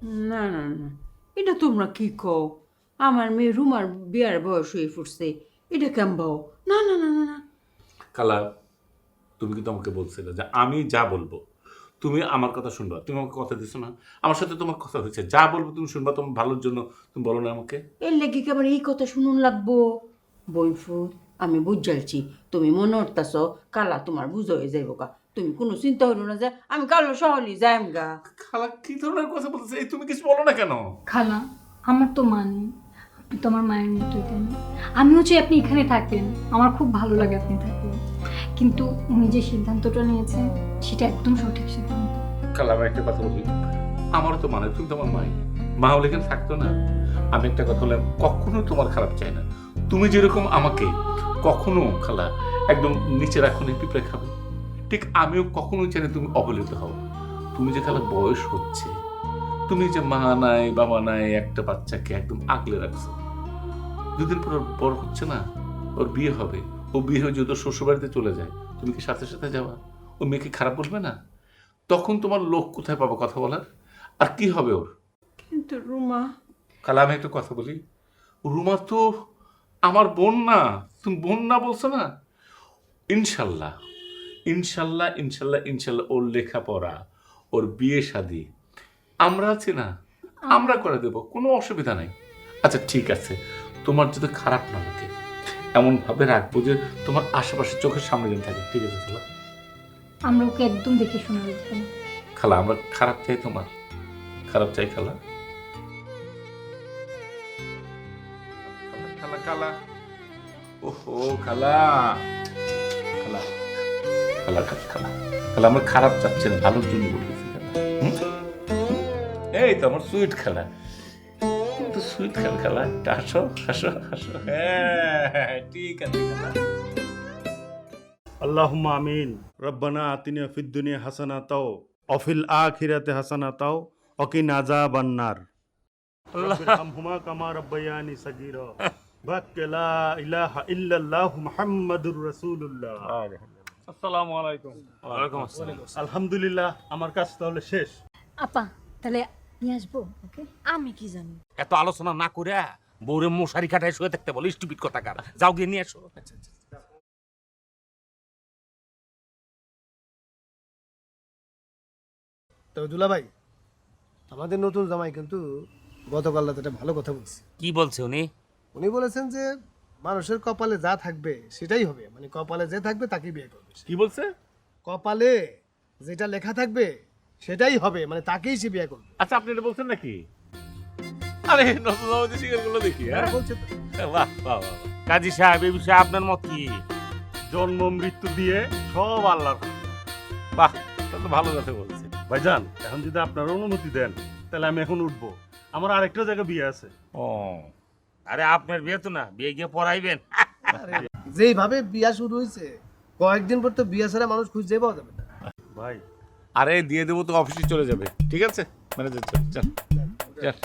না না না, এটা তোমরা কি কও? আমার মেয়ে রুমার বিয়ার বয়স হয়ে ফুটছে, এটা কেমবাও? না না না না না। খালা, তুমি কিন্তু আমাকে বলছিলে যে আমি যা বলবো তুমি আমার কথা শুনবা। তুমি আমাকে কথা দিছো না? আমার সাথে তোমার কথা হয়েছে, যা বলবো তুমি শুনবা, তোমার ভালোর জন্য। তুমি বলো না আমাকে? এর লেগে কি আবার এই কথা শুনুন লাগবো? বইফুত, আমি বুঝাইছি, তুমি মনে হরতাছ কালা তোমার বুঝ হয়ে যাইব গা। তুমি কোনো চিন্তা হইল না যে আমি কালো শহরে যাইম গা। খালা কি ধরনের কথা বলতেছে? এই তুমি কিছু বলো না কেন? খালা, আমার তো মা নেই, আপনি তো আমার মায়ের মতোই, তাই না? আমিও চাই আপনি এখানে থাকেন, আমার খুব ভালো লাগে আপনি থাকেন, কিন্তু উনি যে সিদ্ধান্তটা নিয়েছেন সেটা একদম সঠিক সিদ্ধান্ত। খালা, আমি একটা কথা বলি, আমারও তো মানে তুমি তো আমার মাই, মা হলে এখানে থাকতো না? আমি একটা কথা বললাম, কখনো তোমার খারাপ চাই না। তুমি যেরকম আমাকে কখনো খালা একদম নিচে রাখো না, পিঁপড়ে খাবে, ঠিক আমিও কখনো চাই না তুমি অবহেলিত হও। তুমি যে খালা বয়স হচ্ছে, তুমি যে মা নাই বাবা নাই একটা বাচ্চাকে একদম আগলে রাখছো, দুদিন পর ওর বড় হচ্ছে না, ওর বিয়ে হবে, ও বিয়ে হয়ে যদি ওর শ্বশুরবাড়িতে চলে যায়, তুমি কি সাথে সাথে যাওয়া? ও মেয়েকে খারাপ বলবে না? তখন তোমার লোক কোথায় পাবো কথা বলার? আর কি হবে ওর? কিন্তু রুমা, খালা, আমি একটা কথা বলি, রুমা তো আমার বোন না। তুমি বোন না বলছো না? ইনশাল্লাহ ইনশাল্লাহ ইনশাল্লাহ ইনশাল্লাহ ওর লেখাপড়া, ওর বিয়ে শাদী আমরা আছি না, আমরা করে দেব, কোনো অসুবিধা নাই। আচ্ছা ঠিক আছে, তোমার যদি খারাপ না লাগে এমন ভাবে রাখবো যে তোমার আশেপাশে চোখের সামনে যেন থাকে, ঠিক আছে খালা? আমরা ওকে একদম দেখে শুনে রাখবো। খালা, আমরা খারাপ চাই তোমার, খারাপ চাই খালা। খালা খালা, ওহো খালা, খালা খালা খালা খালা খালা, আমরা খারাপ চাচ্ছি না, ভালোর জন্য বলতেছি খালা। হুম? এই তো আমার সুইট খালা, তো সুইট খালা, খালা একটু হাসো হাসো হাসো, হ্যাঁ ঠিক আছে খালা। আল্লাহুম্মা আমিন। রব্বানা আতিনা ফিদ দুনিয়া হাসানাতাও ওয়া ফিল আখিরাতি হাসানাতাও ওয়া কিনা আযাবান নার। রব্বিরহামহুমা কামা রাব্বায়ানি সাগীরা। বাক্কে লা ইলাহা ইল্লাল্লাহু মুহাম্মাদুর রাসূলুল্লাহ। আসসালামু আলাইকুম। ওয়ালাইকুম আসসালাম। আলহামদুলিল্লাহ, আমার কাজ তাহলে শেষ। আপা, তাহলে নিয়ে আসবো ওকে? আমি কি জানি? এত আলোচনা না করে বউরে মশারি কাটায় শুয়ে থাকতে বলো, স্টুপিড কথাকার। যাও গিয়ে নিয়ে এসো। তবে দুলাভাই, আমাদের নতুন জামাই কিন্তু গতকাল রাতে একটা ভালো কথা বলছে। কি বলছে উনি? উনি বলেছেন যে মানুষের কপালে যা থাকবে সেটাই হবে, মানে কপালে যে থাকবে তাকেই বিয়ে করবে। কি বলছে? কপালে যেটা লেখা থাকবে সেটাই হবে, মানে তাকেই সে বিয়ে করবে। আচ্ছা, আপনি এটা বলছেন নাকি? আরে নতুন আমাদের স্বীকার করলো দেখি। হ্যাঁ বলছে তো। বাহ বাহ বাহ। কাজী সাহেব, এই বিষয়ে আপনার মত কি? জন্ম মৃত্যু দিয়ে সব আল্লাহর হাতে। বাহ, তা তো ভালো কথা বলছে। ভাইজান, এখন যদি আপনারা অনুমতি দেন তাহলে আমি এখন উঠবো, আমার আরেকটা জায়গায় বিয়ে আছে। ও, আরে আপনার বিয়ে তো না, বিয়ে গিয়ে পড়াইবেন। যেইভাবে বিয়া শুরু হয়েছে, কয়েকদিন পর তো বিয়া ছাড়া মানুষ খুঁজে পাওয়া যাবে না। ভাই, আরে দিয়ে দেবো তো, অফিসে চলে যাবে। ঠিক আছে ম্যানেজার, চল চল চল।